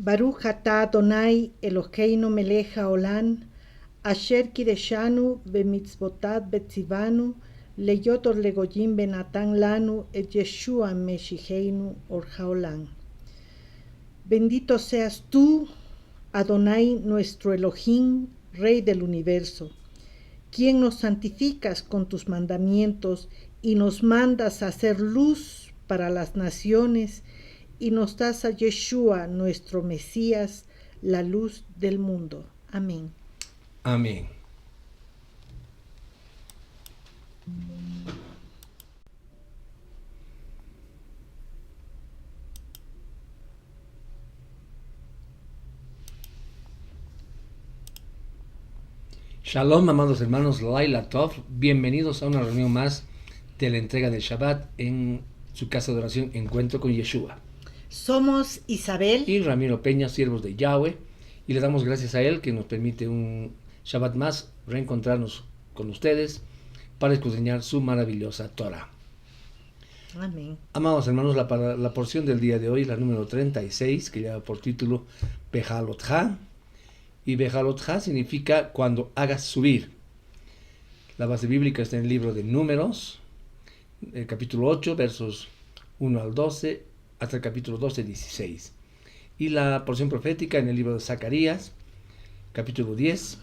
Baruch atah Adonai Eloheinu melech haolam, asher kideshanu bemitzvotav betzivanu, leyot or legoyim benatan lanu et Yeshua Meshicheinu or haolam. Bendito seas tú, Adonai nuestro Elohim, Rey del universo, quien nos santificas con tus mandamientos y nos mandas a hacer luz para las naciones, y nos das a Yeshua, nuestro Mesías, la luz del mundo. Amén. Amén. Shalom, amados hermanos, Laila Tov, bienvenidos a una reunión más de la entrega del Shabbat en su casa de oración Encuentro con Yeshua. Somos Isabel y Ramiro Peña, siervos de Yahweh, y le damos gracias a Él que nos permite un Shabbat más reencontrarnos con ustedes para escudriñar su maravillosa Torah. Amén. Amados hermanos, la porción del día de hoy, la número 36, que lleva por título Bejalotja, y Bejalotja significa cuando hagas subir. La base bíblica está en el libro de Números, el capítulo 8, versos 1 al 12, hasta el capítulo 12, 16. Y la porción profética en el libro de Zacarías, capítulo 10.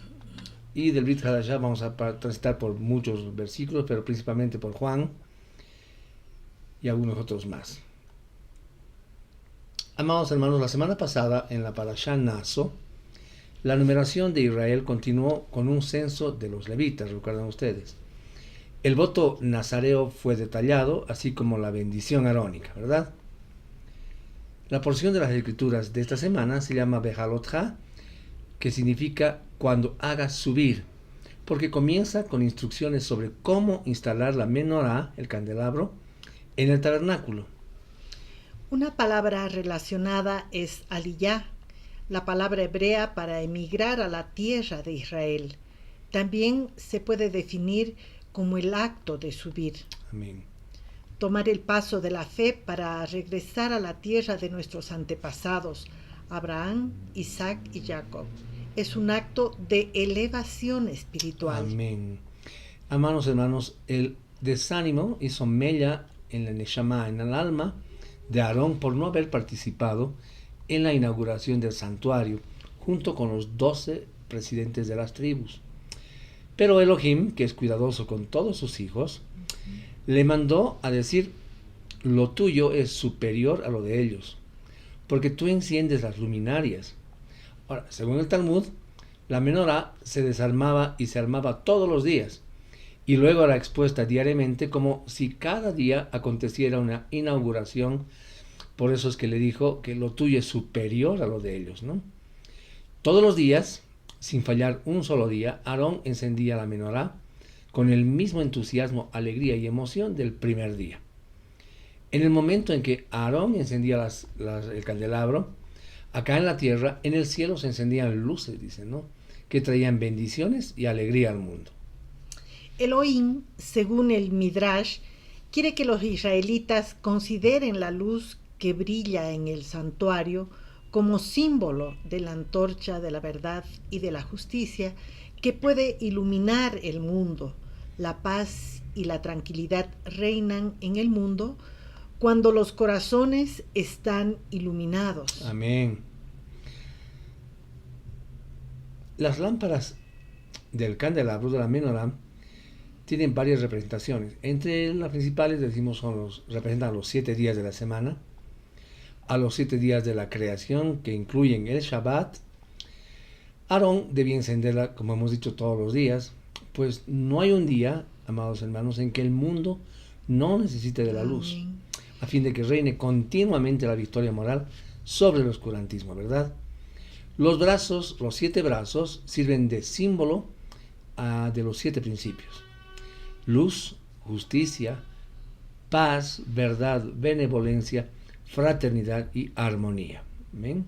Y del Brit Hadashah vamos a transitar por muchos versículos, pero principalmente por Juan y algunos otros más. Amados hermanos, la semana pasada en la Parashá Naso, la numeración de Israel continuó con un censo de los levitas, recuerdan ustedes. El voto nazareo fue detallado, así como la bendición arónica, ¿verdad? La porción de las escrituras de esta semana se llama Bejalotja, que significa cuando hagas subir, porque comienza con instrucciones sobre cómo instalar la menorá, el candelabro, en el tabernáculo. Una palabra relacionada es aliyá, la palabra hebrea para emigrar a la tierra de Israel. También se puede definir como el acto de subir. Amén. Tomar el paso de la fe para regresar a la tierra de nuestros antepasados, Abraham, Isaac y Jacob. Es un acto de elevación espiritual. Amén. Amados hermanos, el desánimo hizo mella en la neshama, en el alma de Aarón, por no haber participado en la inauguración del santuario, junto con los 12 presidentes de las tribus. Pero Elohim, que es cuidadoso con todos sus hijos, le mandó a decir: lo tuyo es superior a lo de ellos, porque tú enciendes las luminarias. Ahora, según el Talmud, la menorá se desarmaba y se armaba todos los días, y luego era expuesta diariamente como si cada día aconteciera una inauguración. Por eso es que le dijo que lo tuyo es superior a lo de ellos, ¿no? Todos los días, sin fallar un solo día, Aarón encendía la menorá con el mismo entusiasmo, alegría y emoción del primer día. En el momento en que Aarón encendía el candelabro, acá en la tierra, en el cielo se encendían luces, dicen, ¿no?, que traían bendiciones y alegría al mundo. Elohim, según el Midrash, quiere que los israelitas consideren la luz que brilla en el santuario como símbolo de la antorcha de la verdad y de la justicia que puede iluminar el mundo. La paz y la tranquilidad reinan en el mundo cuando los corazones están iluminados. Amén. Las lámparas del candelabro de la menorá tienen varias representaciones. Entre las principales, decimos, representan los 7 días de la semana, a los 7 días de la creación, que incluyen el Shabbat. Aarón debía encenderla, como hemos dicho, todos los días, pues no hay un día, amados hermanos, en que el mundo no necesite de la luz, a fin de que reine continuamente la victoria moral sobre el oscurantismo, ¿verdad? Los 7 brazos, sirven de símbolo de los 7 principios: luz, justicia, paz, verdad, benevolencia, fraternidad y armonía. Amén.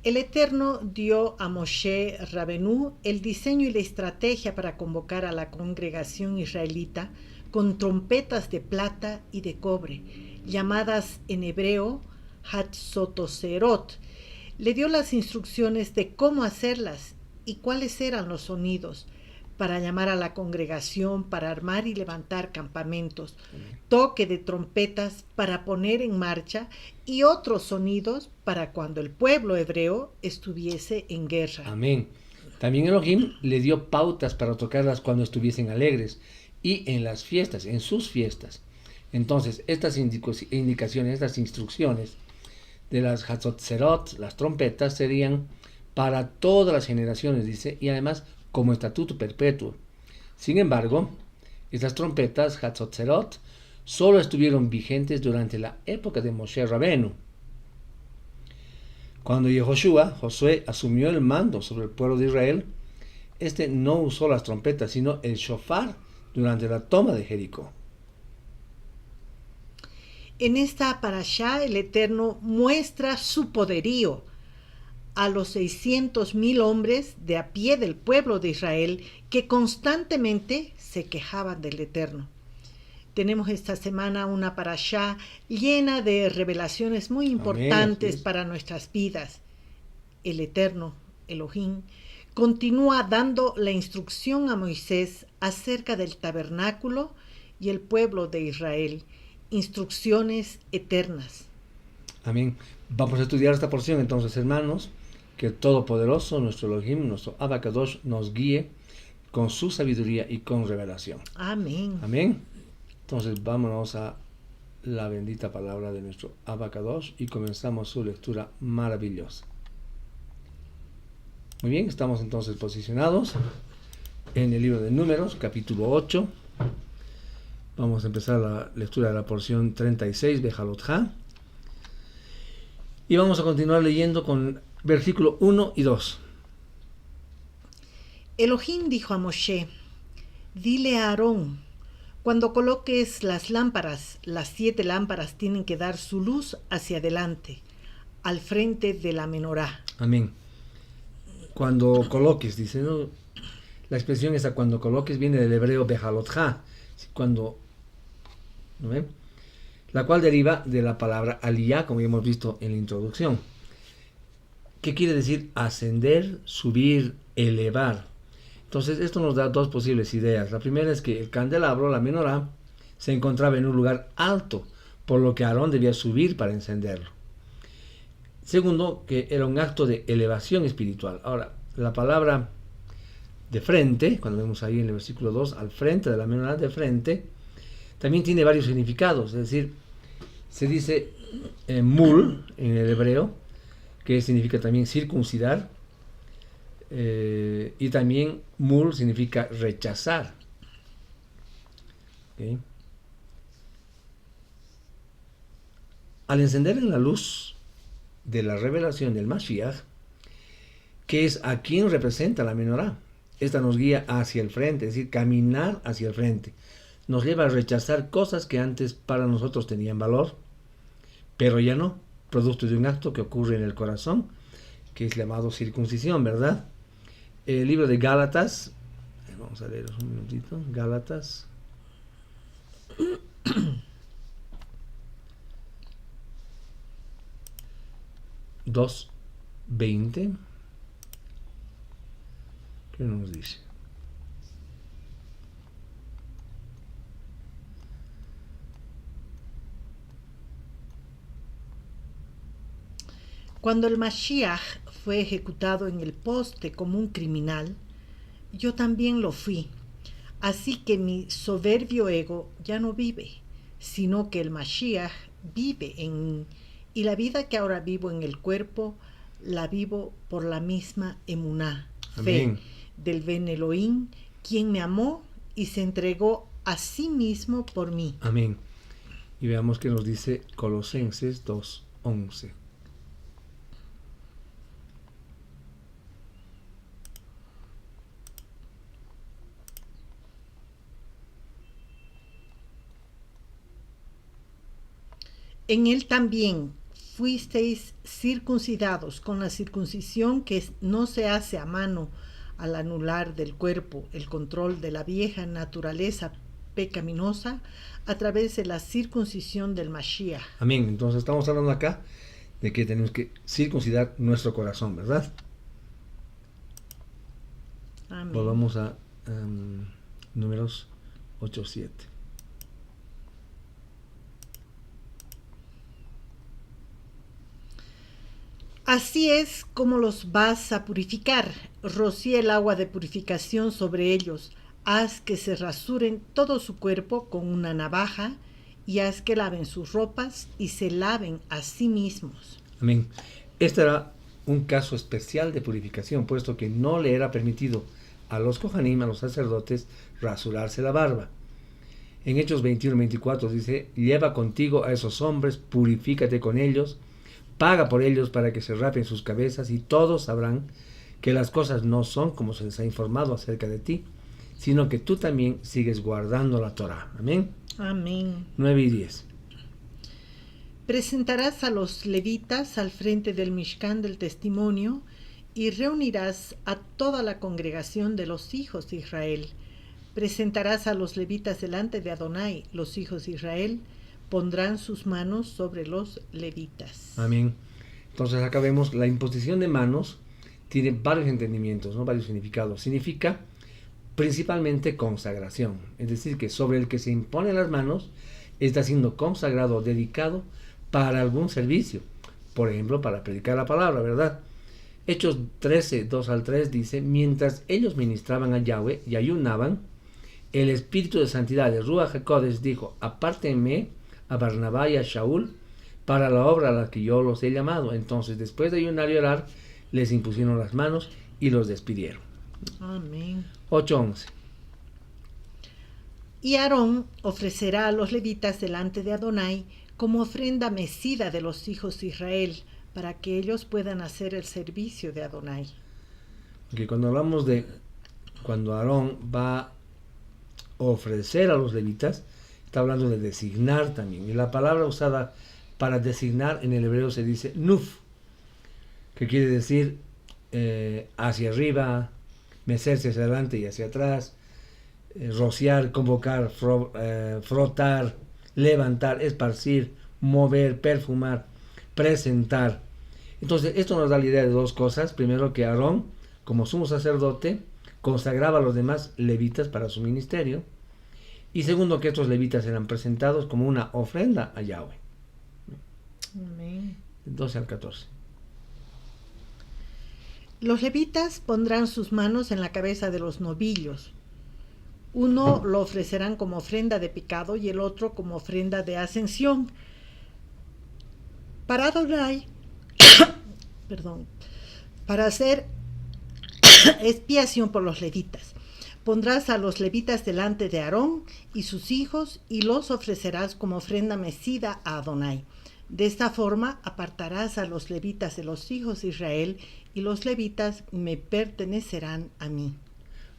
El Eterno dio a Moshe Rabenú el diseño y la estrategia para convocar a la congregación israelita con trompetas de plata y de cobre, llamadas en hebreo Hatzotoserot, Le dio las instrucciones de cómo hacerlas y cuáles eran los sonidos para llamar a la congregación, para armar y levantar campamentos, toque de trompetas para poner en marcha y otros sonidos para cuando el pueblo hebreo estuviese en guerra. Amén. También Elohim le dio pautas para tocarlas cuando estuviesen alegres y en las fiestas, en sus fiestas. Entonces, estas indicaciones, estas instrucciones de las Hatzotzerot, las trompetas, serían para todas las generaciones, dice, y además como estatuto perpetuo. Sin embargo, estas trompetas, Hatzotzerot, solo estuvieron vigentes durante la época de Moshe Rabenu. Cuando Josué asumió el mando sobre el pueblo de Israel, este no usó las trompetas, sino el shofar durante la toma de Jericó. En esta parashá el Eterno muestra su poderío a los 600,000 hombres de a pie del pueblo de Israel que constantemente se quejaban del Eterno. Tenemos esta semana una parashá llena de revelaciones muy importantes para nuestras vidas. El Eterno, Elohim, continúa dando la instrucción a Moisés acerca del tabernáculo y el pueblo de Israel. Instrucciones eternas. Amén. Vamos a estudiar esta porción entonces, hermanos, que el Todopoderoso, nuestro Elohim, nuestro Abba Kadosh, nos guíe con su sabiduría y con revelación. Amén. Amén. Entonces vámonos a la bendita palabra de nuestro Abba Kadosh y comenzamos su lectura maravillosa. Muy bien, estamos entonces posicionados en el libro de Números, capítulo 8. Vamos a empezar la lectura de la porción 36 de Jalotja. Y vamos a continuar leyendo con versículo 1 y 2. Elohim dijo a Moshe: dile a Aarón, cuando coloques las lámparas, las 7 lámparas tienen que dar su luz hacia adelante, al frente de la menorá. Amén. Cuando coloques, dice, ¿no? La expresión esa, cuando coloques, viene del hebreo bejalotja, cuando, ¿no ven? La cual deriva de la palabra aliyah, como ya hemos visto en la introducción. ¿Qué quiere decir? Ascender, subir, elevar. Entonces esto nos da dos posibles ideas. La primera es que el candelabro, la menorá, se encontraba en un lugar alto, por lo que Aarón debía subir para encenderlo. Segundo, que era un acto de elevación espiritual. Ahora, la palabra de frente, cuando vemos ahí en el versículo 2, al frente de la menorá, de frente, también tiene varios significados. Es decir, se dice mul en el hebreo, que significa también circuncidar, y también mul significa rechazar. ¿Okay? Al encender en la luz de la revelación del Mashiach, que es a quien representa la menorá, esta nos guía hacia el frente, es decir, caminar hacia el frente. Nos lleva a rechazar cosas que antes para nosotros tenían valor, pero ya no, producto de un acto que ocurre en el corazón, que es llamado circuncisión, ¿verdad? El libro de Gálatas, vamos a leer un minutito, Gálatas 2:20, ¿qué nos dice? Cuando el Mashiach fue ejecutado en el poste como un criminal, yo también lo fui. Así que mi soberbio ego ya no vive, sino que el Mashiach vive en mí. Y la vida que ahora vivo en el cuerpo, la vivo por la misma emuná, fe del Ben Elohim, quien me amó y se entregó a sí mismo por mí. Amén. Y veamos que nos dice Colosenses 2:11. En él también fuisteis circuncidados con la circuncisión que no se hace a mano, al anular del cuerpo el control de la vieja naturaleza pecaminosa a través de la circuncisión del Mashiach. Amén. Entonces estamos hablando acá de que tenemos que circuncidar nuestro corazón, ¿verdad? Amén. Volvamos a Números 8:7. Así es como los vas a purificar. Rocía el agua de purificación sobre ellos. Haz que se rasuren todo su cuerpo con una navaja y haz que laven sus ropas y se laven a sí mismos. Amén. Este era un caso especial de purificación, puesto que no le era permitido a los Kohanim, a los sacerdotes, rasurarse la barba. En Hechos 21-24 dice: lleva contigo a esos hombres, purifícate con ellos, paga por ellos para que se rapen sus cabezas, y todos sabrán que las cosas no son como se les ha informado acerca de ti, sino que tú también sigues guardando la Torá. Amén. Amén. 9 y 10. Presentarás a los levitas al frente del Mishkan del Testimonio y reunirás a toda la congregación de los hijos de Israel. Presentarás a los levitas delante de Adonai. Los hijos de Israel pondrán sus manos sobre los levitas. Amén. Entonces acá vemos la imposición de manos. Tiene varios entendimientos, ¿no? Varios significados. Significa principalmente consagración, es decir, que sobre el que se imponen las manos está siendo consagrado, dedicado para algún servicio, por ejemplo, para predicar la palabra, ¿verdad? Hechos 13, 2 al 3 dice: mientras ellos ministraban a Yahweh y ayunaban, el Espíritu de Santidad de Ruach HaKodesh dijo: apártenme a Barnabá y a Shaul para la obra a la que yo los he llamado. Entonces, después de ayunar y orar, les impusieron las manos y los despidieron. Amén. 8:11. Y Aarón ofrecerá a los levitas delante de Adonai como ofrenda mecida de los hijos de Israel, para que ellos puedan hacer el servicio de Adonai. Porque cuando hablamos de cuando Aarón va a ofrecer a los levitas, está hablando de designar también. Y la palabra usada para designar en el hebreo se dice nuf, que quiere decir hacia arriba, mecerse hacia adelante y hacia atrás, rociar, convocar, frotar, levantar, esparcir, mover, perfumar, presentar. Entonces esto nos da la idea de dos cosas. Primero, que Aarón, como sumo sacerdote, consagraba a los demás levitas para su ministerio. Y segundo, que estos levitas eran presentados como una ofrenda a Yahweh. Amén. 12 al 14. Los levitas pondrán sus manos en la cabeza de los novillos. Uno lo ofrecerán como ofrenda de pecado y el otro como ofrenda de ascensión. Para Adonai, para hacer expiación por los levitas. Pondrás a los levitas delante de Aarón y sus hijos y los ofrecerás como ofrenda mecida a Adonai. De esta forma apartarás a los levitas de los hijos de Israel y los levitas me pertenecerán a mí.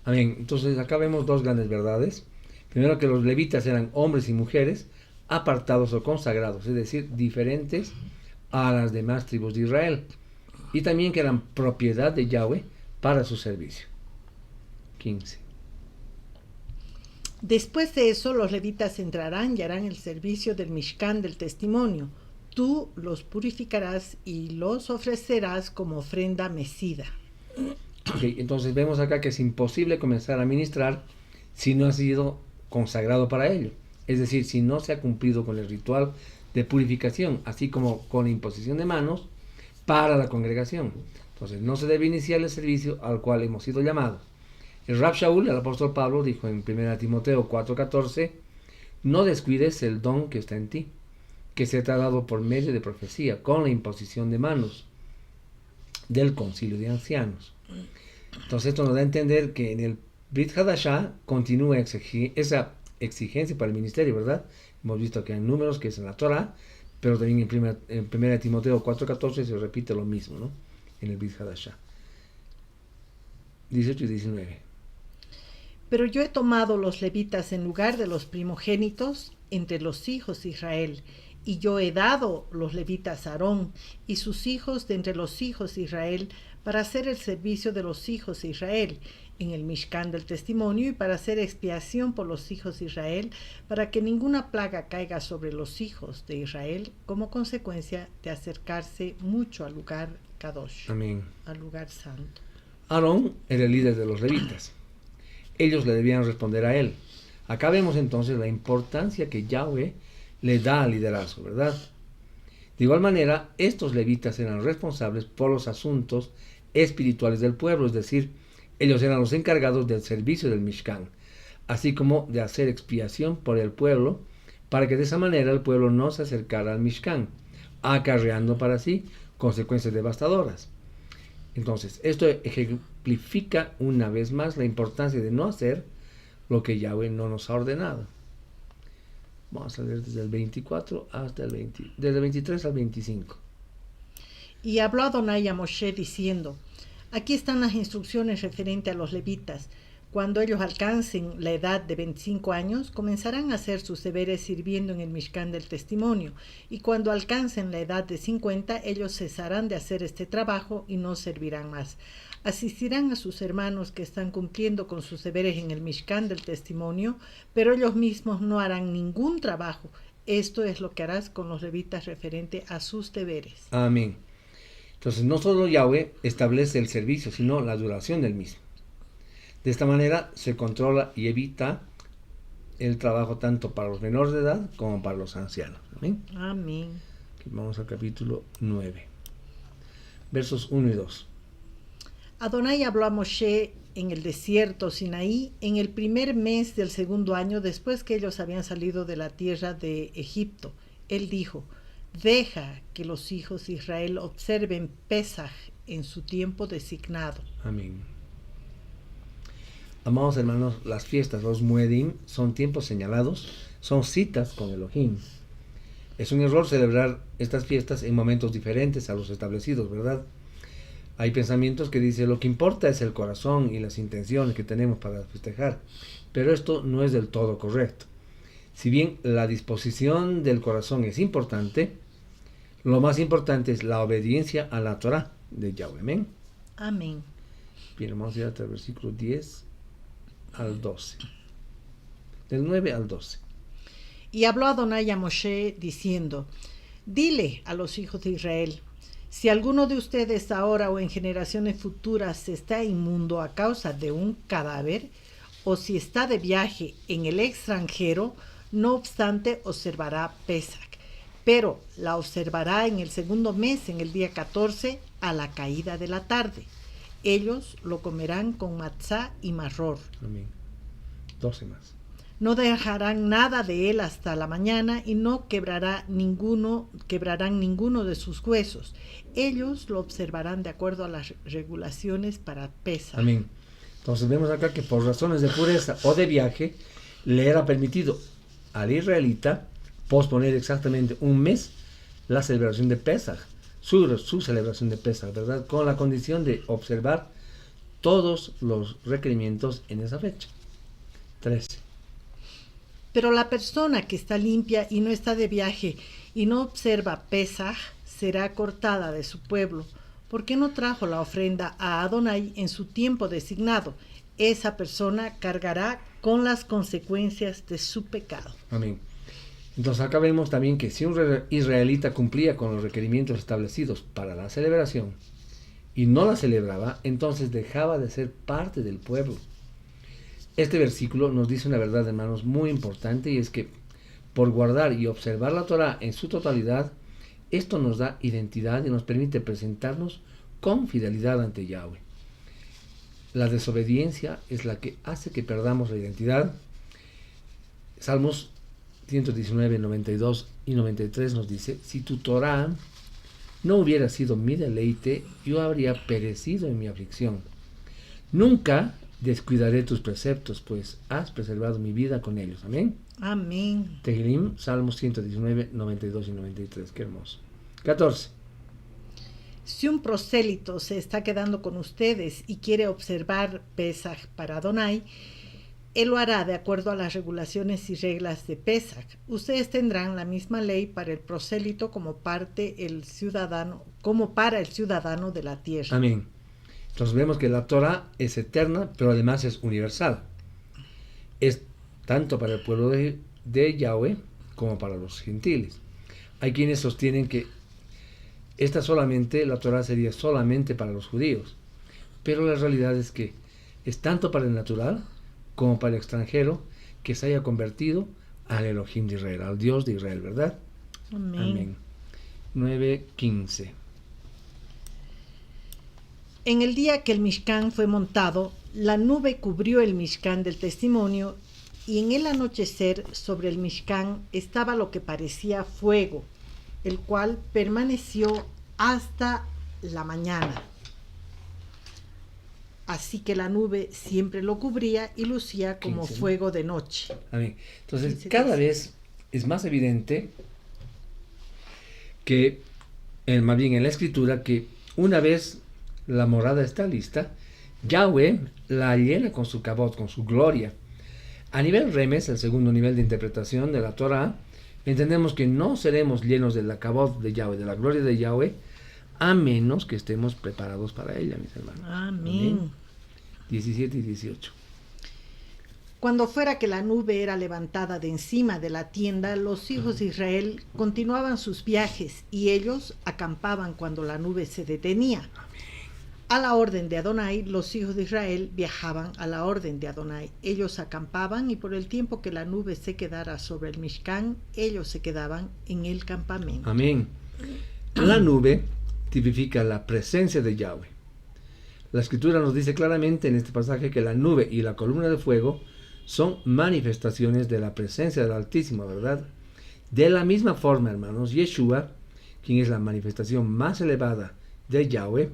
Amén. Entonces acá vemos dos grandes verdades. Primero, que los levitas eran hombres y mujeres apartados o consagrados, es decir, diferentes a las demás tribus de Israel. Y también que eran propiedad de Yahweh para su servicio. 15. Después de eso, los levitas entrarán y harán el servicio del Mishkan del Testimonio. Tú los purificarás y los ofrecerás como ofrenda mecida. Okay, entonces vemos acá que es imposible comenzar a ministrar si no ha sido consagrado para ello. Es decir, si no se ha cumplido con el ritual de purificación, así como con la imposición de manos para la congregación. Entonces no se debe iniciar el servicio al cual hemos sido llamados. El Rab Shaul, el apóstol Pablo, dijo en 1 Timoteo 4:14: no descuides el don que está en ti, que se te ha dado por medio de profecía, con la imposición de manos del concilio de ancianos. Entonces esto nos da a entender que en el Brit Hadashah continúa esa exigencia para el ministerio, ¿verdad? Hemos visto que hay números, que es en la Torah, pero también en 1 Timoteo 4:14 se repite lo mismo, ¿no? En el Brit Hadashah. 18 y 19. Pero yo he tomado los levitas en lugar de los primogénitos entre los hijos de Israel, y yo he dado los levitas a Aarón y sus hijos de entre los hijos de Israel para hacer el servicio de los hijos de Israel, en el Mishkan del Testimonio y para hacer expiación por los hijos de Israel, para que ninguna plaga caiga sobre los hijos de Israel como consecuencia de acercarse mucho al lugar Kadosh, Amén. al lugar santo. Aarón era el líder de los levitas. Ellos le debían responder a él. Acá vemos entonces la importancia que Yahweh le da al liderazgo, ¿verdad? De igual manera, estos levitas eran responsables por los asuntos espirituales del pueblo, es decir, ellos eran los encargados del servicio del Mishkan, así como de hacer expiación por el pueblo, para que de esa manera el pueblo no se acercara al Mishkan, acarreando para sí consecuencias devastadoras. Entonces, esto ejemplifica una vez más la importancia de no hacer lo que Yahweh no nos ha ordenado. Vamos a leer desde el 24 hasta el 20, desde el 23 al 25. Y habló Adonai a Moshe diciendo: Aquí están las instrucciones referentes a los levitas. Cuando ellos alcancen la edad de 25 años, comenzarán a hacer sus deberes sirviendo en el Mishkan del Testimonio, y cuando alcancen la edad de 50, ellos cesarán de hacer este trabajo y no servirán más. Asistirán a sus hermanos que están cumpliendo con sus deberes en el Mishkan del Testimonio, pero ellos mismos no harán ningún trabajo. Esto es lo que harás con los levitas referente a sus deberes. Amén. Entonces, no solo Yahweh establece el servicio, sino la duración del mismo. De esta manera se controla y evita el trabajo tanto para los menores de edad como para los ancianos. Amén. Amén. Vamos al capítulo 9, versos 1 y 2. Adonai habló a Moshe en el desierto Sinaí en el primer mes del segundo año después que ellos habían salido de la tierra de Egipto. Él dijo: Deja que los hijos de Israel observen Pesaj en su tiempo designado. Amén. Amados hermanos, las fiestas, los Muedim, son tiempos señalados, son citas con Elohim. Es un error celebrar estas fiestas en momentos diferentes a los establecidos, ¿verdad? Hay pensamientos que dicen lo que importa es el corazón y las intenciones que tenemos para festejar, pero esto no es del todo correcto. Si bien la disposición del corazón es importante, lo más importante es la obediencia a la Torah de Yahweh. Amén. Amén. Bien, vamos a ir hasta el versículo 10 al 12. Del 9 al 12. Y habló Adonai a Moshe diciendo: Dile a los hijos de Israel: si alguno de ustedes ahora o en generaciones futuras está inmundo a causa de un cadáver, o si está de viaje en el extranjero, no obstante observará Pesach, pero la observará en el segundo mes, en el día 14, a la caída de la tarde. Ellos lo comerán con matzá y marror. Amén. 12 más. No dejarán nada de él hasta la mañana y no quebrarán ninguno de sus huesos. Ellos lo observarán de acuerdo a las regulaciones para Pesaj. Amén. Entonces vemos acá que por razones de pureza o de viaje le era permitido al israelita posponer exactamente un mes la celebración de Pesaj, su celebración de Pesaj, ¿verdad? Con la condición de observar todos los requerimientos en esa fecha. 13. Pero la persona que está limpia y no está de viaje y no observa Pesaj será cortada de su pueblo, porque no trajo la ofrenda a Adonai en su tiempo designado. Esa persona cargará con las consecuencias de su pecado. Amén. Entonces acá vemos también que si un israelita cumplía con los requerimientos establecidos para la celebración y no la celebraba, entonces dejaba de ser parte del pueblo. Este versículo nos dice una verdad, hermanos, muy importante, y es que por guardar y observar la Torah en su totalidad, esto nos da identidad y nos permite presentarnos con fidelidad ante Yahweh. La desobediencia es la que hace que perdamos la identidad. Salmos 119, 92 y 93 nos dice: si tu Torah no hubiera sido mi deleite, yo habría perecido en mi aflicción. Nunca descuidaré tus preceptos, pues has preservado mi vida con ellos. Amén. Amén. Tehilim, Salmos 119, 92 y 93. Qué hermoso. 14. Si un prosélito se está quedando con ustedes y quiere observar Pesaj para Adonai, él lo hará de acuerdo a las regulaciones y reglas de Pesaj. Ustedes tendrán la misma ley para el prosélito como para el ciudadano de la tierra. Amén. Entonces vemos que la Torah es eterna, pero además es universal. Es tanto para el pueblo de Yahweh como para los gentiles. Hay quienes sostienen que la Torah sería solamente para los judíos, pero la realidad es que es tanto para el natural como para el extranjero que se haya convertido al Elohim de Israel, al Dios de Israel, ¿verdad? Amén. 9:15. En el día que el Mishkan fue montado, la nube cubrió el Mishkan del testimonio, y en el anochecer sobre el Mishkan estaba lo que parecía fuego, el cual permaneció hasta la mañana. Así que la nube siempre lo cubría y lucía como 15, ¿no? fuego de noche. Amén. Entonces, 15, cada 15. vez es más evidente que, más bien en la escritura, que una vez la morada está lista, Yahweh la llena con su kabod, con su gloria. A nivel remes, el segundo nivel de interpretación de la Torah, entendemos que no seremos llenos de la kabod de Yahweh, de la gloria de Yahweh, a menos que estemos preparados para ella, mis hermanos. Amén. 17 y 18. Cuando fuera que la nube era levantada de encima de la tienda, los hijos de Israel continuaban sus viajes y ellos acampaban cuando la nube se detenía. A la orden de Adonai, los hijos de Israel viajaban a la orden de Adonai. Ellos acampaban y por el tiempo que la nube se quedara sobre el Mishkan, ellos se quedaban en el campamento. Amén. La nube tipifica la presencia de Yahweh. La escritura nos dice claramente en este pasaje que la nube y la columna de fuego son manifestaciones de la presencia del Altísimo, ¿verdad? De la misma forma, hermanos, Yeshua, quien es la manifestación más elevada de Yahweh,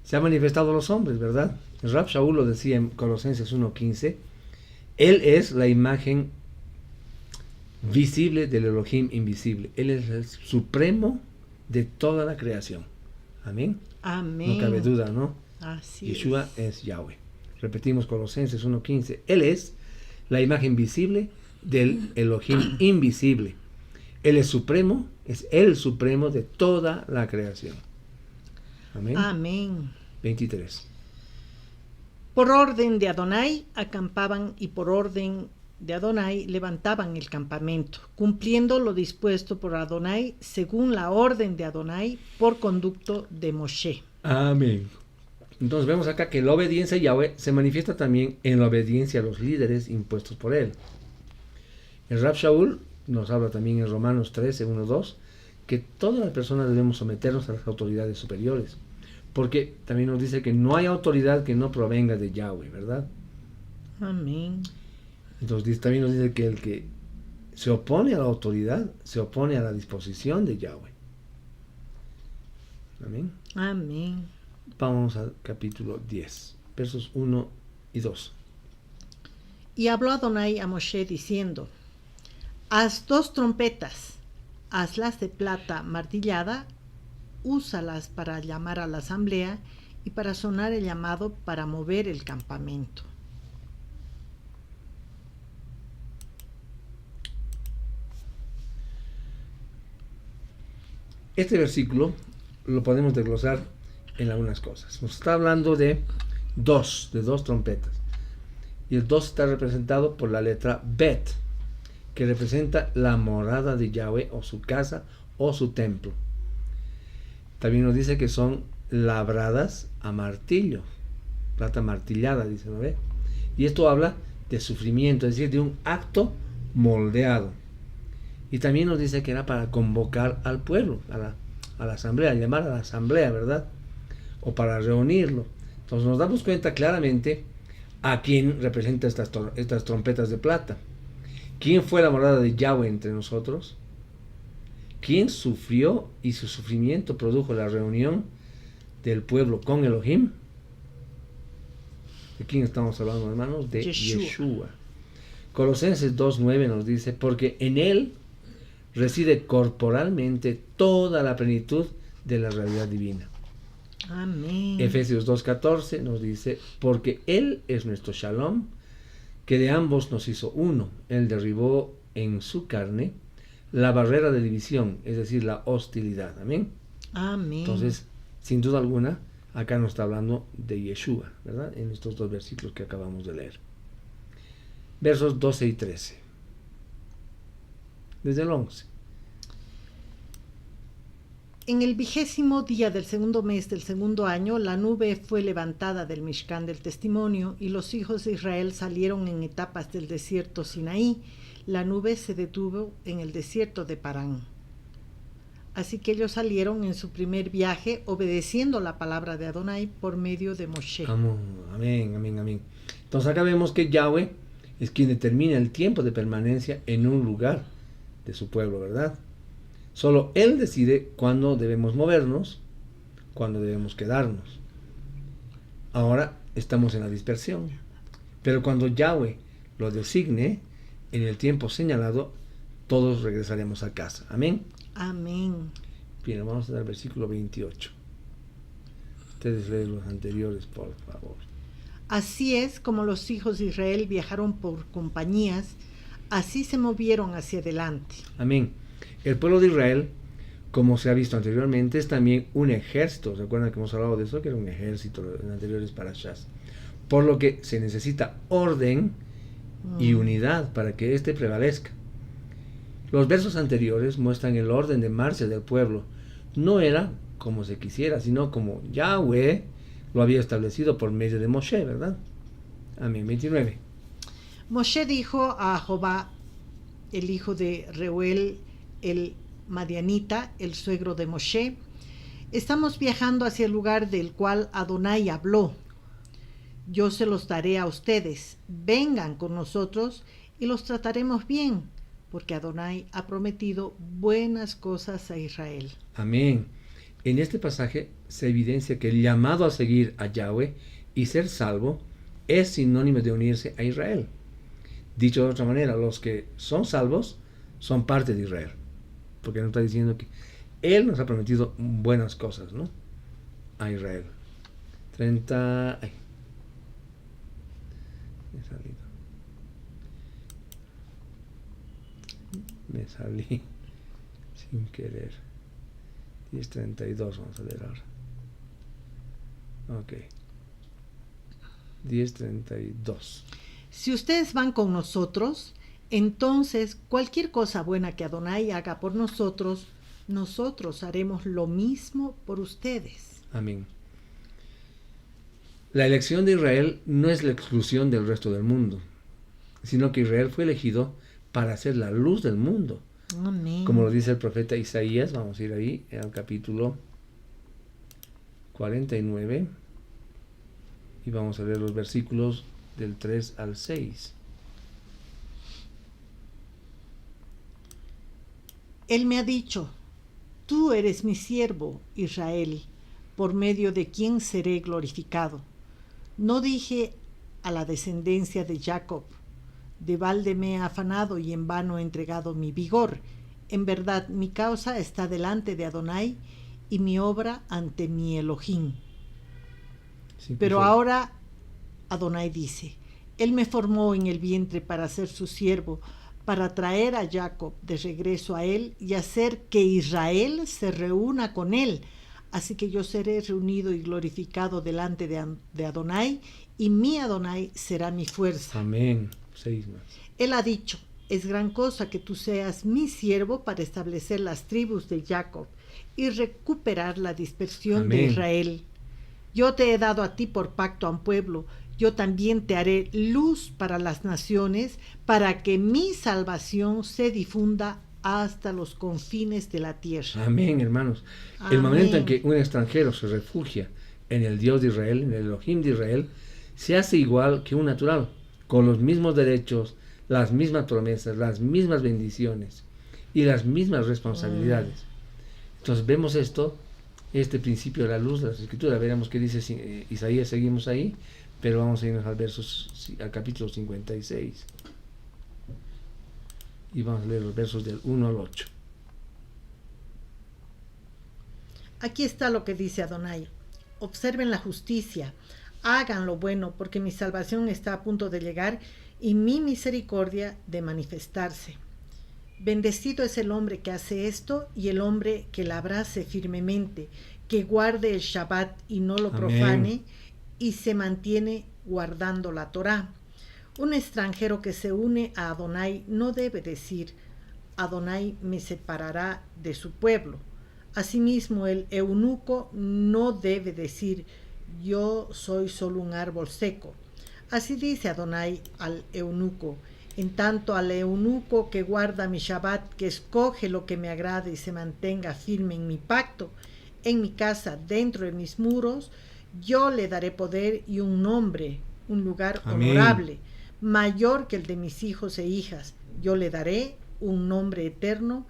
se ha manifestado a los hombres, ¿verdad? El Rab Shaul lo decía en Colosenses 1:15, Él es la imagen visible del Elohim invisible. Él es el supremo de toda la creación. Amén. Amén. No cabe duda, ¿no? Así Yeshua es Yahweh. Repetimos Colosenses 1:15. Él es la imagen visible del Elohim invisible. Él es supremo, es el supremo de toda la creación. Amén. Amén. 23. Por orden de Adonai acampaban y por orden de Adonai levantaban el campamento, cumpliendo lo dispuesto por Adonai según la orden de Adonai por conducto de Moshe. Amén. Entonces vemos acá que la obediencia a Yahweh se manifiesta también en la obediencia a los líderes impuestos por él. El Rab Shaul nos habla también en Romanos 13, 1-2, que todas las personas debemos someternos a las autoridades superiores, porque también nos dice que no hay autoridad que no provenga de Yahweh, ¿verdad? Amén. Entonces también nos dice que el que se opone a la autoridad, se opone a la disposición de Yahweh. Amén. Amén. Vamos al capítulo 10, versos 1 y 2. Y habló Adonai a Moshe diciendo: haz 2 trompetas, hazlas de plata martillada, úsalas para llamar a la asamblea y para sonar el llamado para mover el campamento. Este versículo lo podemos desglosar en algunas cosas. Nos está hablando de dos trompetas. Y el 2 está representado por la letra Bet, que representa la morada de Yahweh, o su casa, o su templo. También nos dice que son labradas a martillo, plata martillada, dice, ¿no ve? Y esto habla de sufrimiento, es decir, de un acto moldeado. Y también nos dice que era para convocar al pueblo, a la asamblea, llamar a la asamblea, ¿verdad? O para reunirlo. Entonces nos damos cuenta claramente a quién representa estas trompetas de plata. ¿Quién fue la morada de Yahweh entre nosotros? ¿Quién sufrió y su sufrimiento produjo la reunión del pueblo con Elohim? ¿De quién estamos hablando, hermanos? De Yeshua. Colosenses 2:9 nos dice, porque en él reside corporalmente toda la plenitud de la realidad divina. Amén. Efesios 2:14 nos dice, porque él es nuestro Shalom, que de ambos nos hizo uno. Él derribó en su carne la barrera de división, es decir, la hostilidad. Amén. Amén. Entonces, sin duda alguna, Acá nos está hablando de Yeshua, ¿verdad? En estos dos versículos que acabamos de leer. Versos 12 y 13. Desde el 11. En el 20º día del segundo mes del segundo año, la nube fue levantada del Mishkan del Testimonio y los hijos de Israel salieron en etapas del desierto Sinaí. La nube se detuvo en el desierto de Parán. Así que ellos salieron en su primer viaje obedeciendo la palabra de Adonai por medio de Moshe. Amén, amén, amén. Entonces acá vemos que Yahweh es quien determina el tiempo de permanencia en un lugar de su pueblo, ¿verdad? Solo Él decide cuándo debemos movernos, cuándo debemos quedarnos. Ahora estamos en la dispersión, pero cuando Yahweh lo designe, en el tiempo señalado, todos regresaremos a casa. Amén. Amén. Bien, vamos a dar el versículo 28. Ustedes leen los anteriores, por favor. Así es como los hijos de Israel viajaron por compañías, así se movieron hacia adelante. Amén. El pueblo de Israel, como se ha visto anteriormente, es también un ejército. ¿Recuerdan que hemos hablado de eso? Que era un ejército en anteriores parashas. Por lo que se necesita orden y unidad para que éste prevalezca. Los versos anteriores muestran el orden de marcha del pueblo. No era como se quisiera, sino como Yahweh lo había establecido por medio de Moshe, ¿verdad? Amén. 29. Moshe dijo a Jobá, el hijo de Reuel, el madianita, el suegro de Moshe: estamos viajando hacia el lugar del cual Adonai habló. Yo se los daré a ustedes. Vengan con nosotros y los trataremos bien, porque Adonai ha prometido buenas cosas a Israel. Amén. En este pasaje se evidencia que el llamado a seguir a Yahweh y ser salvo es sinónimo de unirse a Israel. Dicho de otra manera, los que son salvos son parte de Israel, porque nos está diciendo que Él nos ha prometido buenas cosas, ¿no? A Israel. 30... Ay, me salí sin querer. 10:32 vamos a leer ahora. Ok. 10:32. Si ustedes van con nosotros, entonces cualquier cosa buena que Adonai haga por nosotros, nosotros haremos lo mismo por ustedes. Amén. La elección de Israel no es la exclusión del resto del mundo, sino que Israel fue elegido para ser la luz del mundo. Amén. Como lo dice el profeta Isaías, vamos a ir ahí al capítulo 49 y vamos a leer los versículos del 3 al 6. Él me ha dicho: tú eres mi siervo, Israel, por medio de quien seré glorificado. No dije a la descendencia de Jacob: de balde me he afanado y en vano he entregado mi vigor. En verdad, mi causa está delante de Adonai y mi obra ante mi Elohim. Sí, Pero pues, ahora Adonai dice: Él me formó en el vientre para ser su siervo, para traer a Jacob de regreso a él y hacer que Israel se reúna con él. Así que yo seré reunido y glorificado delante de Adonai, y mi Adonai será mi fuerza. Amén. 6 más. Él ha dicho: es gran cosa que tú seas mi siervo para establecer las tribus de Jacob y recuperar la dispersión de Amén. Israel. Yo te he dado a ti por pacto a un pueblo, yo también te haré luz para las naciones, para que mi salvación se difunda hasta los confines de la tierra. Amén, hermanos. El Amén. momento en que un extranjero se refugia en el Dios de Israel, en el Elohim de Israel, se hace igual que un natural, con los mismos derechos, las mismas promesas, las mismas bendiciones y las mismas responsabilidades. Entonces vemos este principio de la luz de las Escrituras. Veremos qué dice Isaías, seguimos ahí, pero vamos a irnos al capítulo 56. Y vamos a leer los versos del 1 al 8. Aquí está lo que dice Adonai: observen la justicia, hagan lo bueno, porque mi salvación está a punto de llegar y mi misericordia de manifestarse. Bendecido es el hombre que hace esto y el hombre que la abrace firmemente, que guarde el Shabbat y no lo profane y se mantiene guardando la Torá. Un extranjero que se une a Adonai no debe decir, Adonai me separará de su pueblo. Asimismo, el eunuco no debe decir, yo soy solo un árbol seco. Así dice Adonai al eunuco. En tanto al eunuco que guarda mi Shabbat, que escoge lo que me agrade y se mantenga firme en mi pacto, en mi casa, dentro de mis muros, yo le daré poder y un nombre, un lugar honorable, mayor que el de mis hijos e hijas. Yo le daré un nombre eterno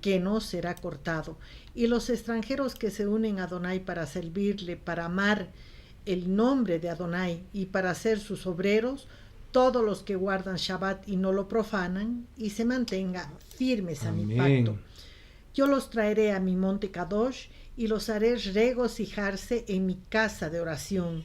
que no será cortado. Y los extranjeros que se unen a Adonai para servirle, para amar el nombre de Adonai y para ser sus obreros, todos los que guardan Shabbat y no lo profanan, y se mantengan firmes a mi pacto. Yo los traeré a mi monte Kadosh y los haré regocijarse en mi casa de oración.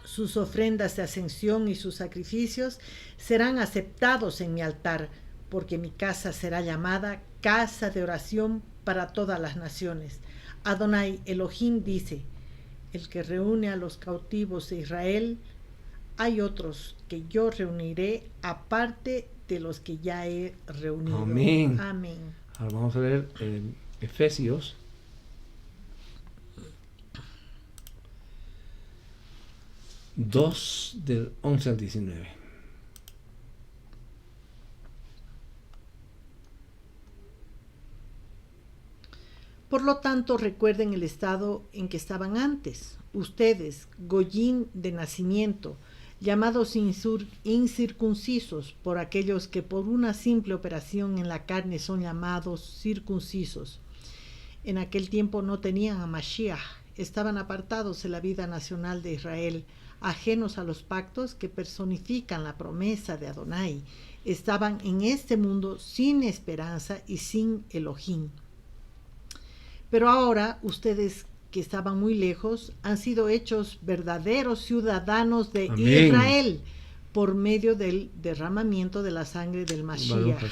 Sus ofrendas de ascensión y sus sacrificios serán aceptados en mi altar, porque mi casa será llamada casa de oración para todas las naciones. Adonai Elohim dice, el que reúne a los cautivos de Israel, hay otros que yo reuniré aparte de los que ya he reunido. Amén. Amén. Ahora vamos a ver Efesios. Del 11 al 19. Por lo tanto, recuerden el estado en que estaban antes. Ustedes, goyín de nacimiento, llamados incircuncisos por aquellos que por una simple operación en la carne son llamados circuncisos. En aquel tiempo no tenían a Mashiach, estaban apartados de la vida nacional de Israel, ajenos a los pactos que personifican la promesa de Adonai. Estaban en este mundo sin esperanza y sin Elohim. Pero ahora ustedes que estaban muy lejos han sido hechos verdaderos ciudadanos de Israel por medio del derramamiento de la sangre del Mashiach.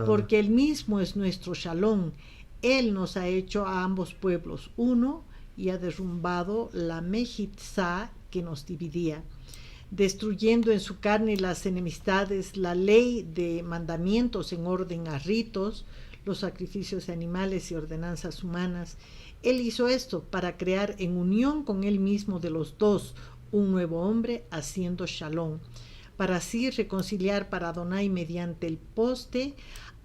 Porque Él mismo es nuestro Shalom. Él nos ha hecho a ambos pueblos uno y ha derrumbado la Mejitzá que nos dividía, destruyendo en su carne las enemistades, la ley de mandamientos en orden a ritos, los sacrificios de animales y ordenanzas humanas. Él hizo esto para crear en unión con él mismo de los dos un nuevo hombre, haciendo shalom, para así reconciliar para Adonai mediante el poste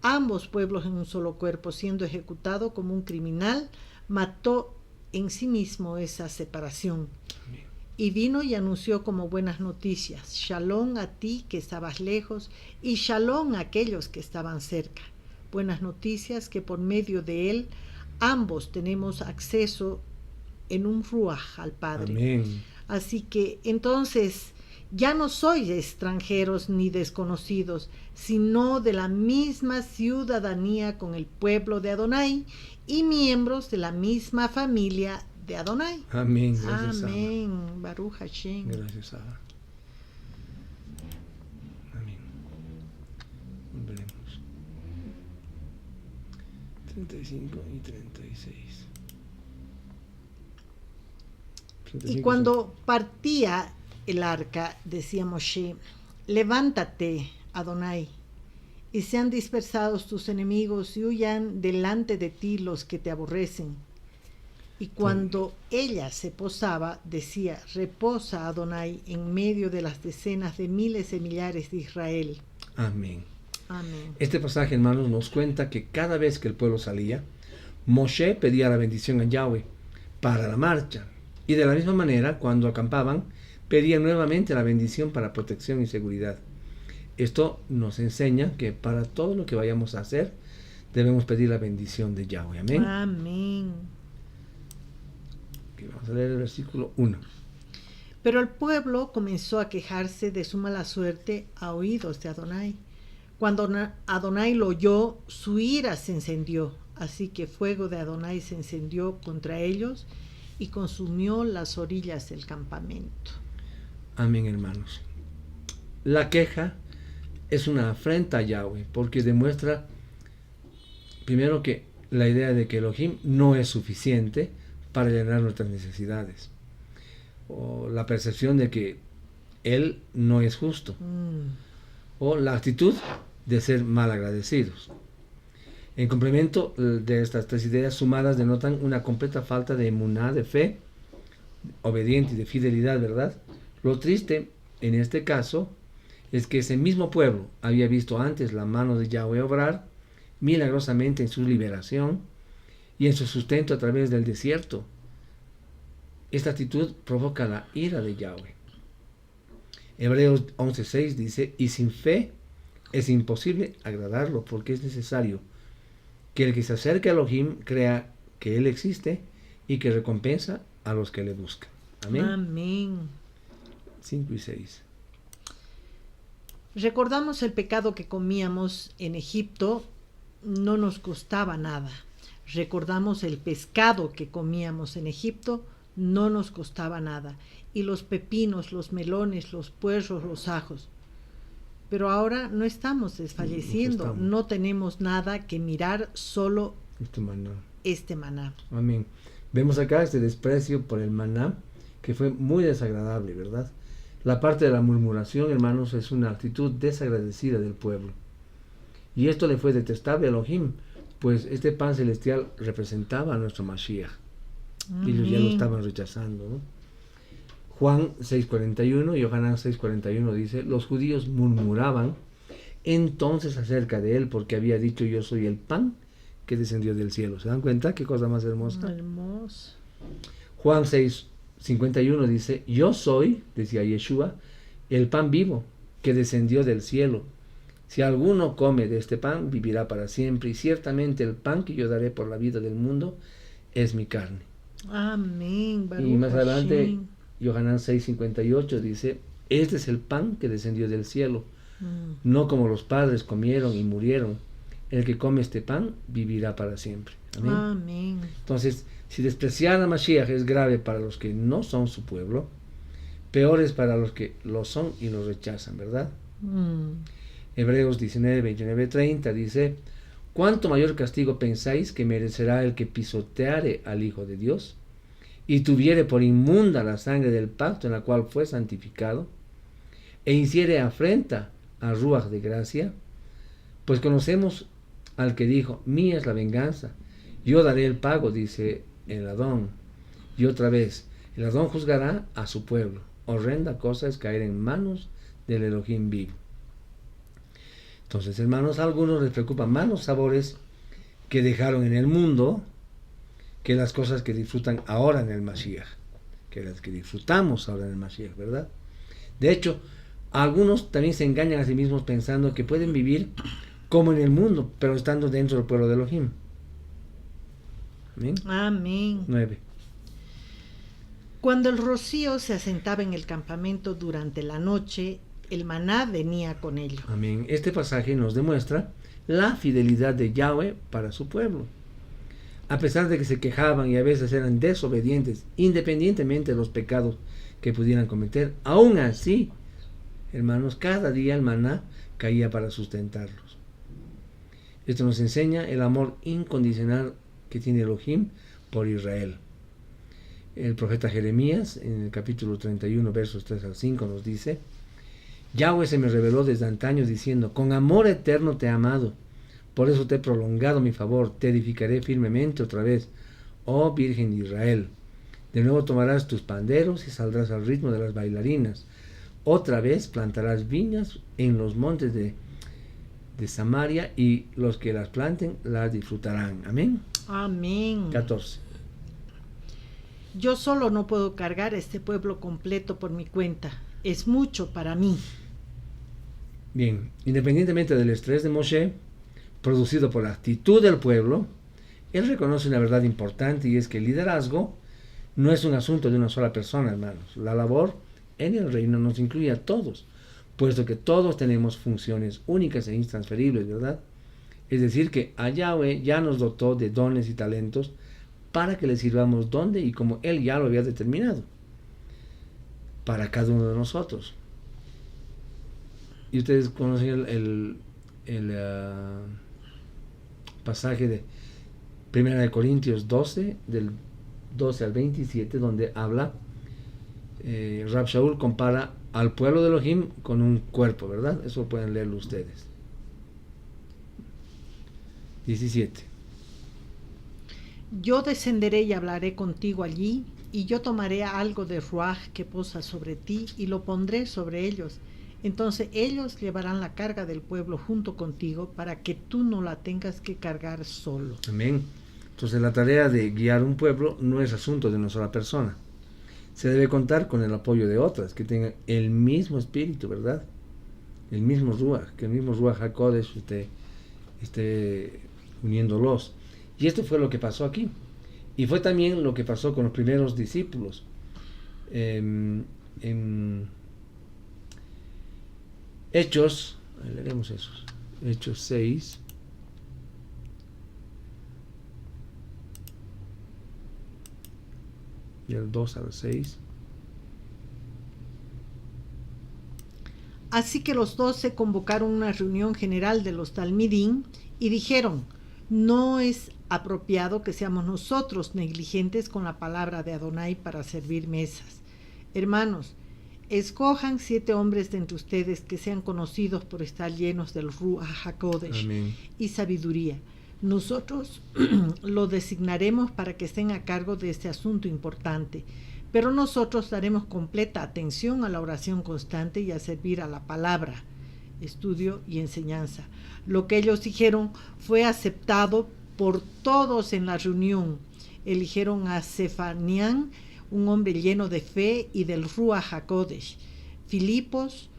ambos pueblos en un solo cuerpo. Siendo ejecutado como un criminal, mató en sí mismo esa separación. Amén. Y vino y anunció como buenas noticias, shalom a ti que estabas lejos y shalom a aquellos que estaban cerca. Buenas noticias que por medio de él ambos tenemos acceso en un ruaj al Padre. Amén. Así que entonces ya no sois extranjeros ni desconocidos, sino de la misma ciudadanía con el pueblo de Adonai y miembros de la misma familia de Adonai. Amén. Gracias, amén. Baruch Hashem. Gracias, Abba. Amén. Veremos. 35 y 36. Y cuando partía el arca, decía Moshe, levántate, Adonai, y sean dispersados tus enemigos y huyan delante de ti los que te aborrecen. Y cuando ella se posaba, decía, reposa, Adonai, en medio de las decenas de miles de millares de Israel. Amén. Amén. Este pasaje, hermanos, nos cuenta que cada vez que el pueblo salía, Moshe pedía la bendición a Yahweh para la marcha. Y de la misma manera, cuando acampaban, pedía nuevamente la bendición para protección y seguridad. Esto nos enseña que para todo lo que vayamos a hacer, debemos pedir la bendición de Yahweh. Amén. Amén. Okay, vamos a leer el versículo 1. Pero el pueblo comenzó a quejarse de su mala suerte a oídos de Adonai. Cuando Adonai lo oyó, su ira se encendió. Así que fuego de Adonai se encendió contra ellos y consumió las orillas del campamento. Amén, hermanos. La queja es una afrenta a Yahweh porque demuestra primero que la idea de que Elohim no es suficiente para llenar nuestras necesidades, o la percepción de que Él no es justo, o la actitud de ser mal agradecidos. En complemento de estas tres ideas sumadas denotan una completa falta de emuná, de fe obediente y de fidelidad, ¿verdad? Lo triste en este caso es que ese mismo pueblo había visto antes la mano de Yahweh obrar milagrosamente en su liberación y en su sustento a través del desierto. Esta actitud provoca la ira de Yahweh. Hebreos 11:6 dice: y sin fe es imposible agradarlo, porque es necesario que el que se acerque a Elohim crea que Él existe y que recompensa a los que le buscan. Amén. Amén. 5 y 6. Recordamos el pecado que comíamos en Egipto, no nos costaba nada. Recordamos el pescado que comíamos en Egipto, no nos costaba nada. Y los pepinos, los melones, los puerros, los ajos. Pero ahora no estamos desfalleciendo, no tenemos nada que mirar, solo este maná. Amén. Vemos acá este desprecio por el maná, que fue muy desagradable, ¿verdad? La parte de la murmuración, hermanos, es una actitud desagradecida del pueblo. Y esto le fue detestable a Elohim, pues este pan celestial representaba a nuestro Mashiach. Y ellos ya lo estaban rechazando, ¿no? Juan 6:41 y Yohanan 6:41 dice: los judíos murmuraban entonces acerca de él, porque había dicho: yo soy el pan que descendió del cielo. ¿Se dan cuenta? Qué cosa más hermosa. Hermoso. Juan 6:51 dice: yo soy, decía Yeshua, el pan vivo que descendió del cielo. Si alguno come de este pan, vivirá para siempre, y ciertamente el pan que yo daré por la vida del mundo es mi carne. Amén. Baruch y más adelante Hashem. Yohanan 6:58 dice: este es el pan que descendió del cielo, no como los padres comieron y murieron. El que come este pan vivirá para siempre. Amén. Amén. Entonces, si despreciar a Mashiach es grave para los que no son su pueblo, peor es para los que lo son y lo rechazan, ¿verdad? Hebreos 19:29-30 dice: ¿cuánto mayor castigo pensáis que merecerá el que pisoteare al Hijo de Dios y tuviere por inmunda la sangre del pacto en la cual fue santificado, e hiciere afrenta a Ruach de gracia? Pues conocemos al que dijo: mía es la venganza, yo daré el pago, dice el Adón. Y otra vez, el Adón juzgará a su pueblo. Horrenda cosa es caer en manos del Elohim vivo. Entonces, hermanos, a algunos les preocupan más los sabores que dejaron en el mundo que las cosas que disfrutan ahora en el Mashiach, que las que disfrutamos ahora en el Mashiach, ¿verdad? De hecho, algunos también se engañan a sí mismos pensando que pueden vivir como en el mundo, pero estando dentro del pueblo de Elohim. Amén. Amén. 9. Cuando el rocío se asentaba en el campamento durante la noche, el maná venía con ello. Amén. Este pasaje nos demuestra la fidelidad de Yahweh para su pueblo. A pesar de que se quejaban y a veces eran desobedientes, independientemente de los pecados que pudieran cometer, aún así, hermanos, cada día el maná caía para sustentarlos. Esto nos enseña el amor incondicional que tiene Elohim por Israel. El profeta Jeremías, en el capítulo 31, versos 3 al 5, nos dice: Yahweh se me reveló desde antaño diciendo: con amor eterno te he amado, por eso te he prolongado mi favor, te edificaré firmemente otra vez, oh Virgen de Israel. De nuevo tomarás tus panderos y saldrás al ritmo de las bailarinas. Otra vez plantarás viñas en los montes de Samaria, y los que las planten las disfrutarán. Amén. Amén. 14. Yo solo no puedo cargar este pueblo completo por mi cuenta. Es mucho para mí. Bien, independientemente del estrés de Moshe, producido por la actitud del pueblo, él reconoce una verdad importante, y es que el liderazgo no es un asunto de una sola persona, hermanos. La labor en el reino nos incluye a todos, puesto que todos tenemos funciones únicas e intransferibles, ¿verdad? Es decir, que a Yahweh ya nos dotó de dones y talentos para que le sirvamos donde y como Él ya lo había determinado para cada uno de nosotros. Y ustedes conocen el pasaje de 1 Corintios 12, del 12 al 27, donde habla, Rab Shaul compara al pueblo de Elohim con un cuerpo, ¿verdad? Eso pueden leerlo ustedes. 17. Yo descenderé y hablaré contigo allí, y yo tomaré algo de ruaj que posa sobre ti y lo pondré sobre ellos. Entonces ellos llevarán la carga del pueblo junto contigo para que tú no la tengas que cargar solo. Amén. Entonces la tarea de guiar un pueblo no es asunto de una sola persona. Se debe contar con el apoyo de otras que tengan el mismo espíritu, ¿verdad? El mismo ruaj, que el mismo ruaj HaKodesh esté uniéndolos. Y esto fue lo que pasó aquí. Y fue también lo que pasó con los primeros discípulos. En Hechos, leeremos esos. Hechos 6. Del 2 al 6. Así que los 12 convocaron una reunión general de los Talmidim y dijeron: no es apropiado que seamos nosotros negligentes con la palabra de Adonai para servir mesas. Hermanos, escojan 7 hombres de entre ustedes que sean conocidos por estar llenos del Ruach HaKodesh y sabiduría. Nosotros lo designaremos para que estén a cargo de este asunto importante, pero nosotros daremos completa atención a la oración constante y a servir a la palabra, estudio y enseñanza. Lo que ellos dijeron fue aceptado por todos en la reunión. Eligieron a Sefanián, un hombre lleno de fe y del Ruach HaKodesh, Filipos,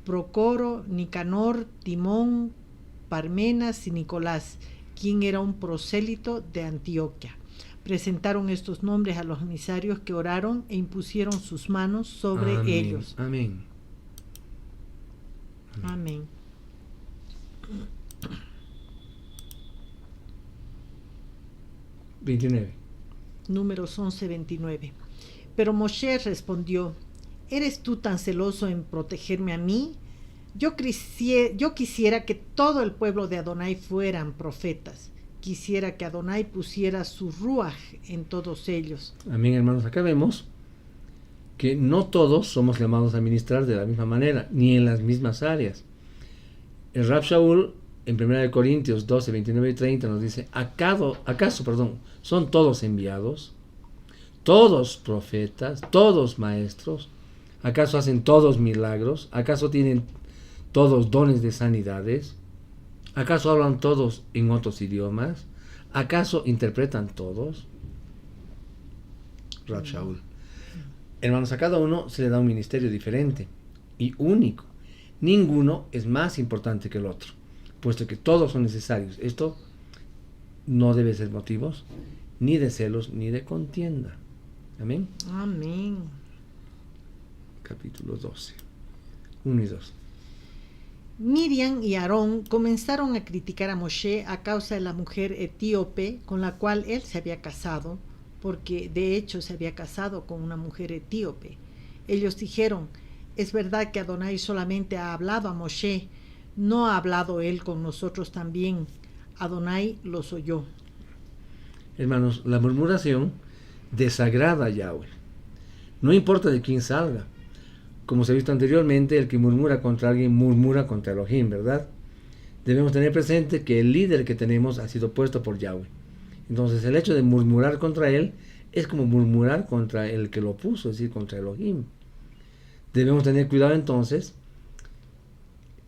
Procoro, Nicanor, Timón, Parmenas y Nicolás, quien era un prosélito de Antioquia. Presentaron estos nombres a los emisarios, que oraron e impusieron sus manos sobre ellos. Amén. Amén. Números 11:29. Pero Moshe respondió: ¿eres tú tan celoso en protegerme a mí? Yo quisiera que todo el pueblo de Adonai fueran profetas. Quisiera que Adonai pusiera su ruaj en todos ellos. Amén, hermanos. Acá vemos que no todos somos llamados a ministrar de la misma manera, ni en las mismas áreas. El Rab Shaul, en 1 Corintios 12, 29 y 30, nos dice: ¿Acaso, son todos enviados? ¿Todos profetas? ¿Todos maestros? ¿Acaso hacen todos milagros? ¿Acaso tienen todos dones de sanidades? ¿Acaso hablan todos en otros idiomas? ¿Acaso interpretan todos? Rab Shaul. Hermanos, a cada uno se le da un ministerio diferente y único. Ninguno es más importante que el otro, puesto que todos son necesarios. Esto no debe ser motivos ni de celos ni de contienda. Amén. Amén. Capítulo 12, 1 y 2. Miriam y Aarón comenzaron a criticar a Moshe a causa de la mujer etíope con la cual él se había casado, porque de hecho se había casado con una mujer etíope. Ellos dijeron: es verdad que Adonai solamente ha hablado a Moshe, ¿no ha hablado él con nosotros también? Adonai los oyó. Hermanos, la murmuración desagrada a Yahweh. No importa de quién salga. Como se ha visto anteriormente, el que murmura contra alguien murmura contra Elohim, ¿verdad? Debemos tener presente que el líder que tenemos ha sido puesto por Yahweh. Entonces el hecho de murmurar contra él es como murmurar contra el que lo puso, es decir, contra Elohim. Debemos tener cuidado entonces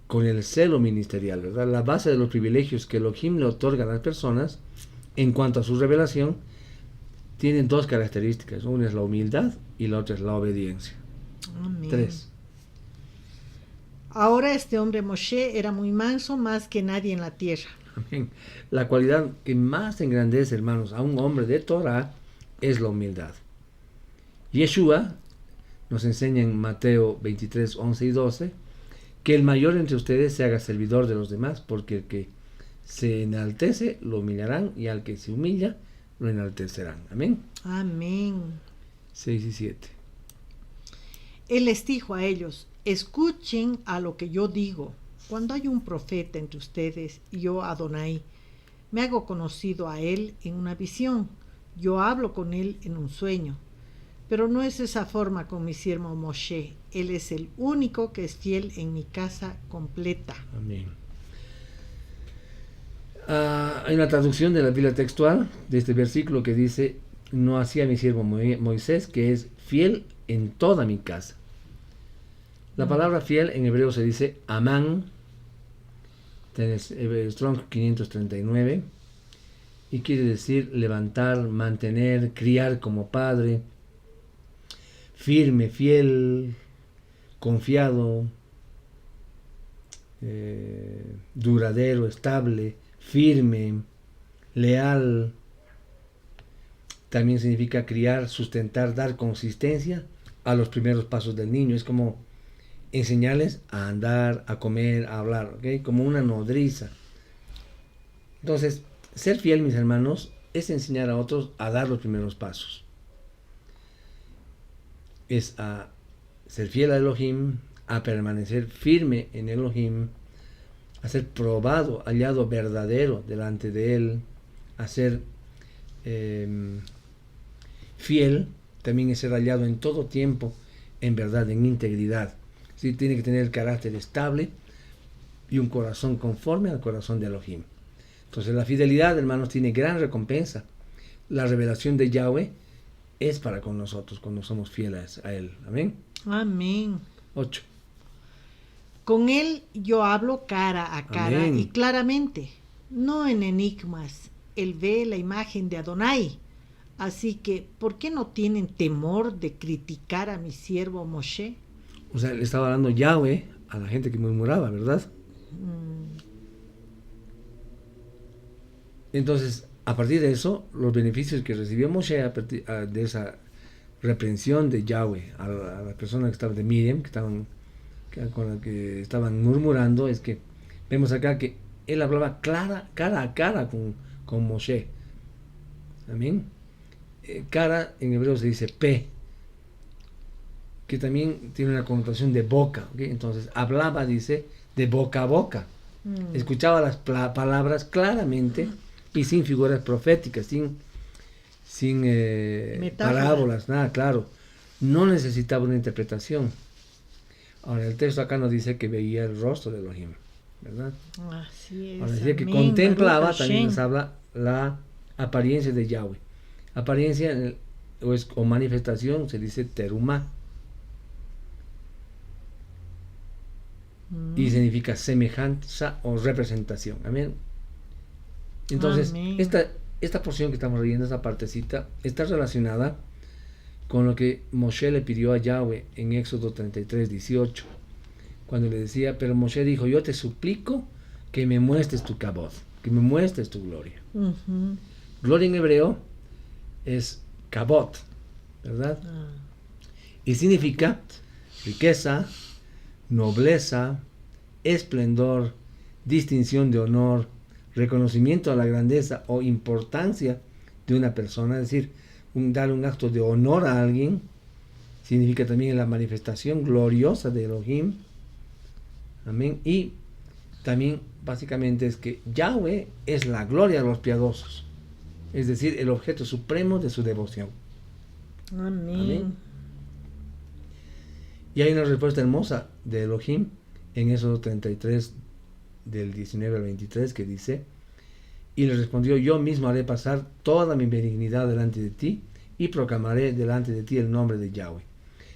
con el celo ministerial, ¿verdad? La base de los privilegios que Elohim le otorga a las personas en cuanto a su revelación tienen 2 características. Una es la humildad y la otra es la obediencia. Amén. 3. Ahora este hombre Moshe era muy manso, más que nadie en la tierra. Amén. La cualidad que más engrandece, hermanos, a un hombre de Torah es la humildad. Yeshua nos enseña en Mateo 23, 11 y 12 que el mayor entre ustedes se haga servidor de los demás, porque el que se enaltece lo humillarán y al que se humilla lo enaltecerán. Amén. Amén. 6 y 7. Él les dijo a ellos: escuchen a lo que yo digo. Cuando hay un profeta entre ustedes, yo, Adonai, Me hago conocido a él en una visión. Yo hablo con él en un sueño. Pero no es esa forma con mi siervo Moshe. Él es el único que es fiel en mi casa completa. Amén. Hay una traducción de la Biblia textual de este versículo que dice: no hacía mi siervo Moisés, que es fiel en toda mi casa. La palabra fiel en hebreo se dice amán, tenés Strong 539, y quiere decir levantar, mantener, criar como padre, firme, fiel, confiado, duradero, estable, firme, leal. También significa criar, sustentar, dar consistencia a los primeros pasos del niño. Es como enseñarles a andar, a comer, a hablar, ¿okay? Como una nodriza. Entonces, ser fiel, mis hermanos, es enseñar a otros a dar los primeros pasos. Es a ser fiel a Elohim, a permanecer firme en Elohim, a ser probado, hallado verdadero delante de Él, a ser fiel, también es ser hallado en todo tiempo, en verdad, en integridad. ¿Sí? Tiene que tener el carácter estable y un corazón conforme al corazón de Elohim. Entonces la fidelidad, hermanos, tiene gran recompensa. La revelación de Yahweh es para con nosotros cuando somos fieles a Él. Amén. Amén. 8. Con él yo hablo cara a cara. Amén. Y claramente, no en enigmas. Él ve la imagen de Adonai. Así que, ¿por qué no tienen temor de criticar a mi siervo Moshe? O sea, le estaba hablando Yahweh a la gente que murmuraba, ¿verdad? Entonces, a partir de eso, los beneficios que recibió Moshe de esa reprensión de Yahweh a las personas que estaban de Miriam, con las que estaban murmurando, es que vemos acá que él hablaba cara a cara con Moshe. Amén. Cara en hebreo se dice pe, que también tiene una connotación de boca, ¿okay? Entonces hablaba, dice, de boca a boca. Escuchaba las palabras claramente y sin figuras proféticas, sin parábolas, nada, claro. No necesitaba una interpretación. Ahora, el texto acá nos dice que veía el rostro de Elohim, ¿verdad? Así es. Ahora decía que Amén. contemplaba, Baruch también Hashem. nos habla la apariencia de Yahweh. Apariencia o manifestación se dice terumá. Y significa semejanza o representación. Amén. Entonces, Amén. esta porción que estamos leyendo, esta partecita, está relacionada con lo que Moshe le pidió a Yahweh en Éxodo 33, 18. Cuando le decía, pero Moshe dijo, yo te suplico que me muestres tu kabod, que me muestres tu gloria. Gloria en hebreo es kabod, ¿verdad? Y significa riqueza, nobleza, esplendor, distinción de honor, reconocimiento a la grandeza o importancia de una persona, es decir, dar un acto de honor a alguien, significa también la manifestación gloriosa de Elohim. Amén. Y también básicamente es que Yahweh es la gloria de los piadosos, es decir, el objeto supremo de su devoción. Amén. Y hay una respuesta hermosa de Elohim en Éxodo 33, del 19 al 23, que dice: y le respondió, yo mismo haré pasar toda mi benignidad delante de ti, y proclamaré delante de ti el nombre de Yahweh.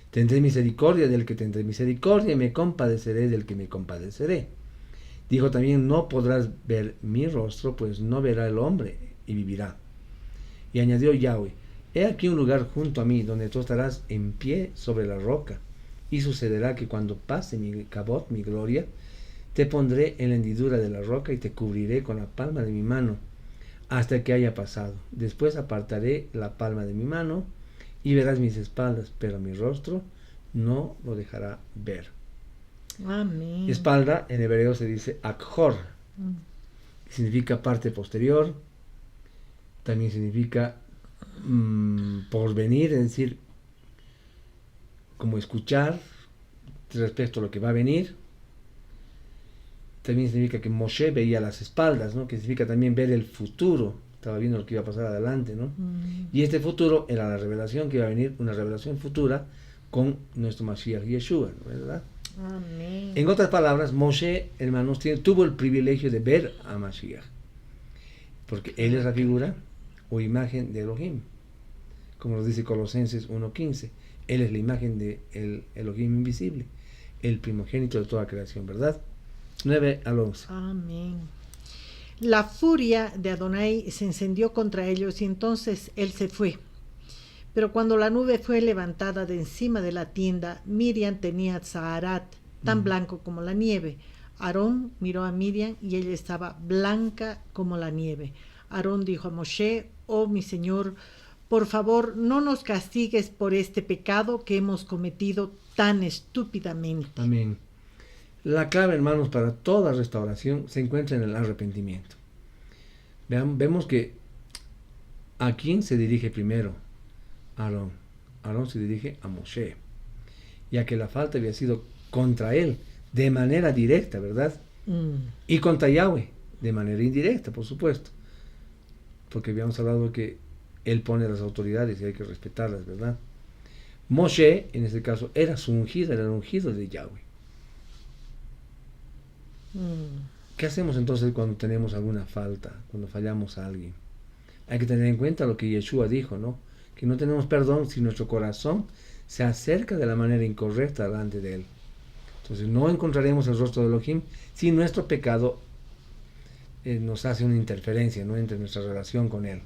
Tendré misericordia del que tendré misericordia, y me compadeceré del que me compadeceré. Dijo también, no podrás ver mi rostro, pues no verá el hombre, y vivirá. Y añadió Yahweh, he aquí un lugar junto a mí, donde tú estarás en pie sobre la roca, y sucederá que cuando pase mi kabod, mi gloria, te pondré en la hendidura de la roca y te cubriré con la palma de mi mano hasta que haya pasado. Después apartaré la palma de mi mano y verás mis espaldas, pero mi rostro no lo dejará ver. Amén. Espalda en hebreo se dice akhor, significa parte posterior, también significa porvenir, es decir, como escuchar respecto a lo que va a venir. también significa que Moshe veía las espaldas, ¿no? Que significa también ver el futuro, estaba viendo lo que iba a pasar adelante, ¿no? Y este futuro era la revelación que iba a venir, una revelación futura con nuestro Mashiach Yeshua, ¿verdad? Amén. En otras palabras, Moshe, hermanos, tuvo el privilegio de ver a Mashiach, porque él es la figura o imagen de Elohim, como nos dice Colosenses 1:15. Él es la imagen de el Elohim invisible, el primogénito de toda creación, ¿verdad? 9 al 11. Amén. La furia de Adonai se encendió contra ellos y entonces él se fue. Pero cuando la nube fue levantada de encima de la tienda, Miriam tenía Zaharat, tan blanco como la nieve. Aarón miró a Miriam y ella estaba blanca como la nieve. Aarón dijo a Moshe: oh mi señor, por favor no nos castigues por este pecado que hemos cometido tan estúpidamente. Amén. La clave, hermanos, para toda restauración se encuentra en el arrepentimiento. Vemos que ¿a quién se dirige primero? Aarón. Aarón se dirige a Moshe, ya que la falta había sido contra él de manera directa, ¿verdad? Y contra Yahweh de manera indirecta, por supuesto, porque habíamos hablado que él pone las autoridades y hay que respetarlas, ¿verdad? Moshe, en este caso, era su ungido, era el ungido de Yahweh. ¿Qué hacemos entonces cuando tenemos alguna falta, cuando fallamos a alguien? Hay que tener en cuenta lo que Yeshua dijo, ¿no? Que no tenemos perdón si nuestro corazón se acerca de la manera incorrecta delante de él. Entonces no encontraremos el rostro de Elohim si nuestro pecado nos hace una interferencia, ¿no?, entre nuestra relación con él.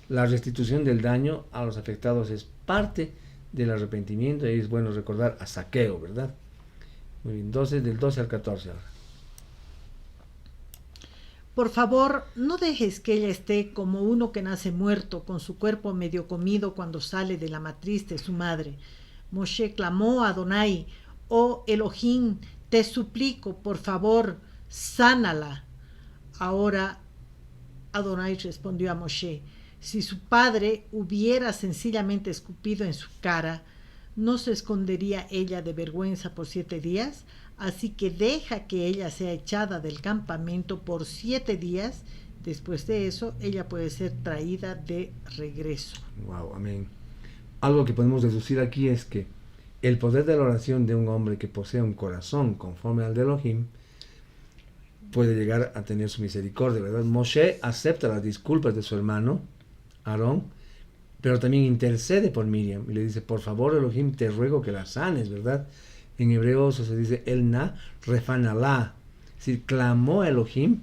La restitución del daño a los afectados es parte del arrepentimiento, y es bueno recordar a Zaqueo, ¿verdad? Muy bien, del 12 al 14 ahora. Por favor, no dejes que ella esté como uno que nace muerto, con su cuerpo medio comido cuando sale de la matriz de su madre. Moshe clamó a Adonai: oh Elohim, te suplico, por favor, sánala. Ahora Adonai respondió a Moshe: si su padre hubiera sencillamente escupido en su cara, ¿no se escondería ella de vergüenza por 7 días? Así que deja que ella sea echada del campamento por 7 días. Después de eso, ella puede ser traída de regreso. Wow, amén. Algo que podemos deducir aquí es que el poder de la oración de un hombre que posee un corazón conforme al de Elohim puede llegar a tener su misericordia, ¿verdad? Moshe acepta las disculpas de su hermano Aarón, pero también intercede por Miriam y le dice: por favor, Elohim, te ruego que la sanes, ¿verdad? En hebreo eso se dice Elna Refanalá, es decir, clamó a Elohim,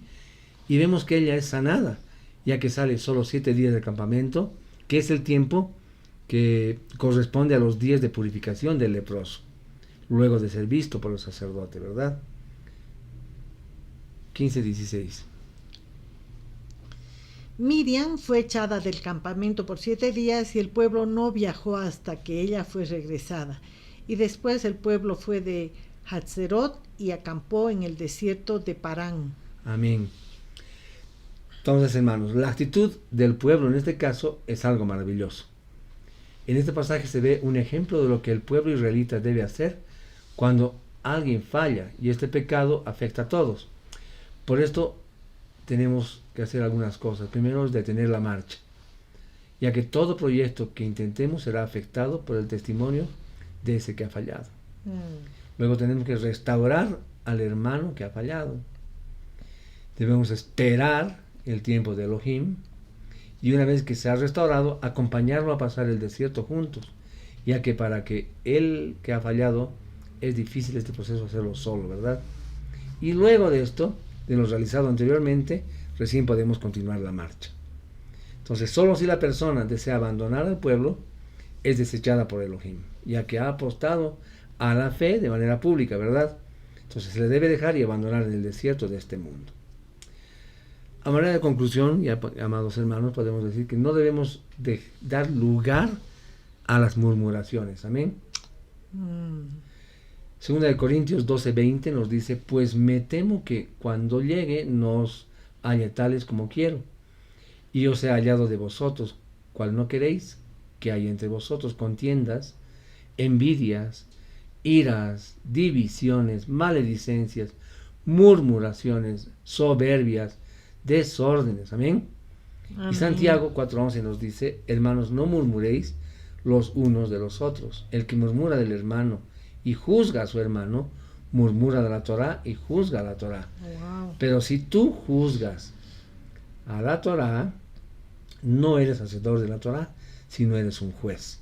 y vemos que ella es sanada, ya que sale solo 7 días del campamento, que es el tiempo que corresponde a los días de purificación del leproso, luego de ser visto por el sacerdote, ¿verdad? 15:16. Miriam fue echada del campamento por 7 días y el pueblo no viajó hasta que ella fue regresada. Y después el pueblo fue de Hatzerot y acampó en el desierto de Parán. Amén. Entonces, hermanos, la actitud del pueblo en este caso es algo maravilloso. En este pasaje se ve un ejemplo de lo que el pueblo israelita debe hacer cuando alguien falla y este pecado afecta a todos. Por esto tenemos que hacer algunas cosas. Primero es detener la marcha, ya que todo proyecto que intentemos será afectado por el testimonio de ese que ha fallado. Luego tenemos que restaurar al hermano que ha fallado. Debemos esperar el tiempo de Elohim y una vez que se ha restaurado, acompañarlo a pasar el desierto juntos, ya que para que él que ha fallado es difícil este proceso hacerlo solo, ¿verdad? Y luego de esto, de lo realizado anteriormente, recién podemos continuar la marcha. Entonces, solo si la persona desea abandonar al pueblo, es desechada por Elohim, ya que ha apostado a la fe de manera pública, ¿verdad? Entonces se le debe dejar y abandonar en el desierto de este mundo. A manera de conclusión, ya, amados hermanos, podemos decir que no debemos dar lugar a las murmuraciones. Amén. Segunda de Corintios 12:20 nos dice: pues me temo que cuando llegue no os haya tales como quiero, y os he hallado de vosotros, cual no queréis, que hay entre vosotros contiendas, envidias, iras, divisiones, maledicencias, murmuraciones, soberbias, desórdenes. Amén. Amén. Y Santiago 4:11 nos dice, hermanos, no murmuréis los unos de los otros. El que murmura del hermano y juzga a su hermano, murmura de la Torá y juzga a la Torá. Wow. Pero si tú juzgas a la Torá, no eres hacedor de la Torá, sino eres un juez.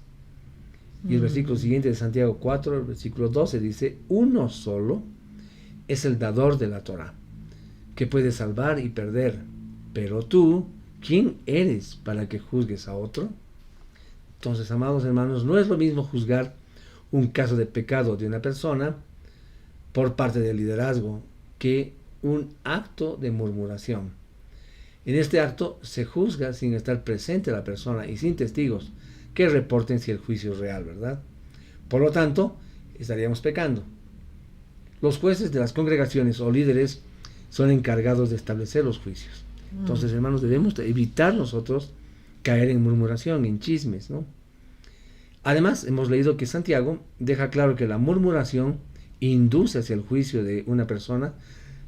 Y el versículo siguiente de Santiago 4, el versículo 12 dice, uno solo es el dador de la Torá, que puede salvar y perder. Pero tú, ¿quién eres para que juzgues a otro? Entonces, amados hermanos, no es lo mismo juzgar un caso de pecado de una persona por parte del liderazgo que un acto de murmuración. En este acto se juzga sin estar presente la persona y sin testigos que reporten si el juicio es real, ¿verdad? Por lo tanto, estaríamos pecando. Los jueces de las congregaciones o líderes son encargados de establecer los juicios. Entonces, hermanos, debemos evitar nosotros caer en murmuración, en chismes, ¿no? Además, hemos leído que Santiago deja claro que la murmuración induce hacia el juicio de una persona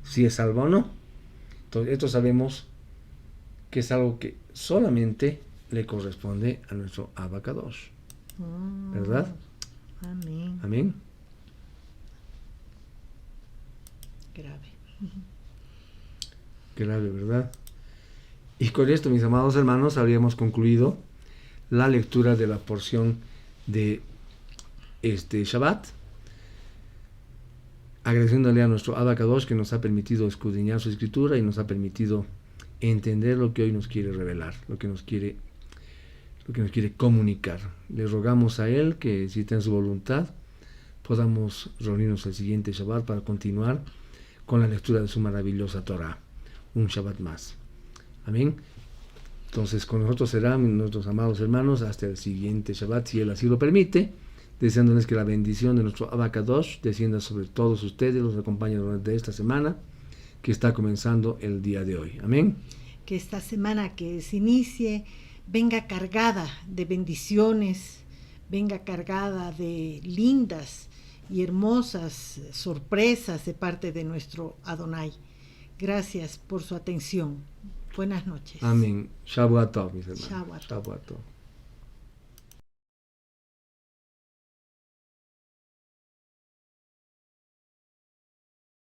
si es salva o no. Entonces, esto sabemos que es algo que solamente le corresponde a nuestro Abacadosh, ¿verdad? Amén. Amén. Grave. Grave, ¿verdad? Y con esto, mis amados hermanos, habríamos concluido la lectura de la porción de este Shabbat, agradeciéndole a nuestro Abacadosh que nos ha permitido escudriñar su escritura y nos ha permitido entender lo que hoy nos quiere revelar, lo que nos quiere comunicar. Le rogamos a Él que, si está en su voluntad, podamos reunirnos el siguiente Shabbat para continuar con la lectura de su maravillosa Torah. Un Shabbat más. Amén. Entonces, con nosotros serán nuestros amados hermanos hasta el siguiente Shabbat, si Él así lo permite, deseándoles que la bendición de nuestro Abacadosh descienda sobre todos ustedes, los acompañe durante esta semana que está comenzando el día de hoy. Amén. Que esta semana que se inicie venga cargada de bendiciones, venga cargada de lindas y hermosas sorpresas de parte de nuestro Adonai. Gracias por su atención. Buenas noches. Amén. Shabbat Tov, mis hermanos. Shabbat Tov. Shabbat Tov.